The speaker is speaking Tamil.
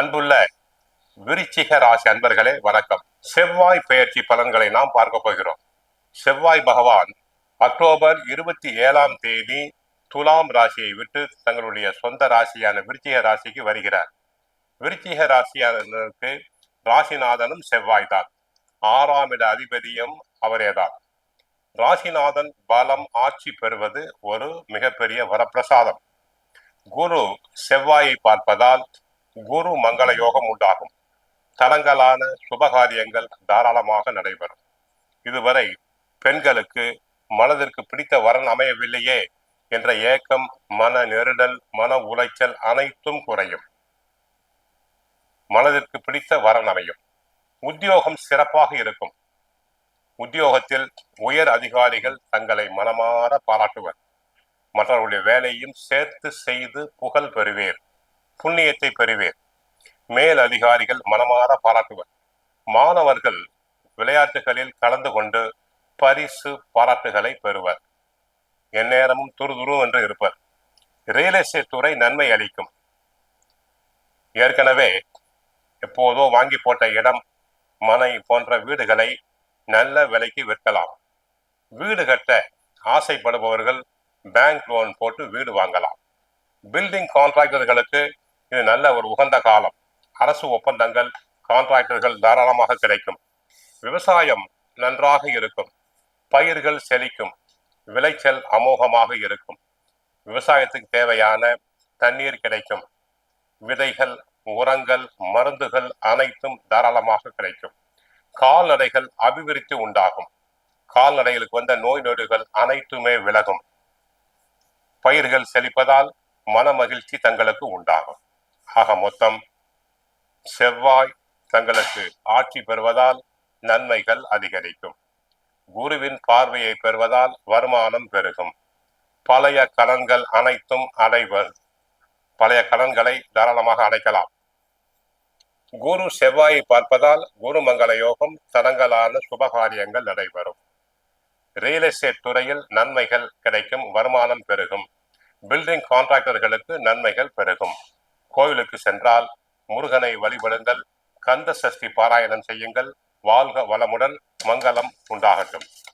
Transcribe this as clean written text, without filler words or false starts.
அன்புள்ள விருச்சிக ராசி அன்பர்களே வணக்கம். செவ்வாய் பெயர்ச்சி பலன்களை நாம் பார்க்க போகிறோம். செவ்வாய் பகவான் அக்டோபர் 27ஆம் தேதி துலாம் ராசியை விட்டு தங்களுடைய சொந்த ராசியான விருச்சிக ராசிக்கு வருகிறார். விருச்சிக ராசியானருக்கு ராசிநாதனும் செவ்வாய் தான். 6ஆம் இட அதிபதியும் அவரேதான். ராசிநாதன் பலம் ஆட்சி பெறுவது ஒரு மிகப்பெரிய வரப்பிரசாதம். குரு செவ்வாயை பார்ப்பதால் குரு மங்கள யோகம் உண்டாகும். தலங்களான சுபகாரியங்கள் தாராளமாக நடைபெறும். இதுவரை பெண்களுக்கு மனதிற்கு பிடித்த வரன் அமையவில்லையே என்ற ஏக்கம், மன நெருடல், மன உளைச்சல் அனைத்தும் குறையும். மனதிற்கு பிடித்த வரன் அமையும். உத்தியோகம் சிறப்பாக இருக்கும். உத்தியோகத்தில் உயர் அதிகாரிகள் தங்களை மனமாற பாராட்டுவர். மற்றவர்களுடைய வேலையும் சேர்த்து செய்து புகழ் பெறுவேர், புண்ணியத்தை பெறுவேர். மேல் அதிகாரிகள் மனமாற பாராட்டுவர். மாணவர்கள் விளையாட்டுகளில் கலந்து கொண்டு பரிசு பாராட்டுகளை பெறுவர். எந்நேரமும் துருதுரு என்று இருப்பர். ரியல் எஸ்டேட் துறை நன்மை அளிக்கும். ஏற்கனவே எப்போதோ வாங்கி போட்ட இடம், மனை போன்ற வீடுகளை நல்ல விலைக்கு விற்கலாம். வீடு கட்ட ஆசைப்படுபவர்கள் பேங்க் லோன் போட்டு வீடு வாங்கலாம். பில்டிங் கான்ட்ராக்டர்களுக்கு இது நல்ல ஒரு உகந்த காலம். அரசு ஒப்பந்தங்கள், கான்ட்ராக்டர்கள் தாராளமாக கிடைக்கும். விவசாயம் நன்றாக இருக்கும். பயிர்கள் செழிக்கும். விளைச்சல் அமோகமாக இருக்கும். விவசாயத்துக்கு தேவையான தண்ணீர் கிடைக்கும். விதைகள், உரங்கள், மருந்துகள் அனைத்தும் தாராளமாக கிடைக்கும். கால்நடைகள் அபிவிருத்தி உண்டாகும். கால்நடைகளுக்கு வந்த நோய் நொடிகள் அனைத்துமே விலகும். பயிர்கள் செழிப்பதால் மன மகிழ்ச்சி தங்களுக்கு உண்டாகும். ஆக மொத்தம் செவ்வாய் தங்களுக்கு ஆட்சி பெறுவதால் நன்மைகள் அதிகரிக்கும். குருவின் பார்வையை பெறுவதால் வருமானம் பெருகும். பழைய கடன்கள் அனைத்தும் பழைய கடன்களை தாராளமாக அடைக்கலாம். குரு செவ்வாயை பார்ப்பதால் குரு மங்கள யோகம், தடங்கலான சுபகாரியங்கள் நடைபெறும். ரியல் எஸ்டேட் துறையில் நன்மைகள் கிடைக்கும். வருமானம் பெருகும். பில்டிங் கான்ட்ராக்டர்களுக்கு நன்மைகள் பெருகும். கோவிலுக்கு சென்றால் முருகனை வழிபடுங்கள். கந்த சஷ்டி பாராயணம் செய்யுங்கள். வாழ்க வளமுடன். மங்களம் உண்டாகட்டும்.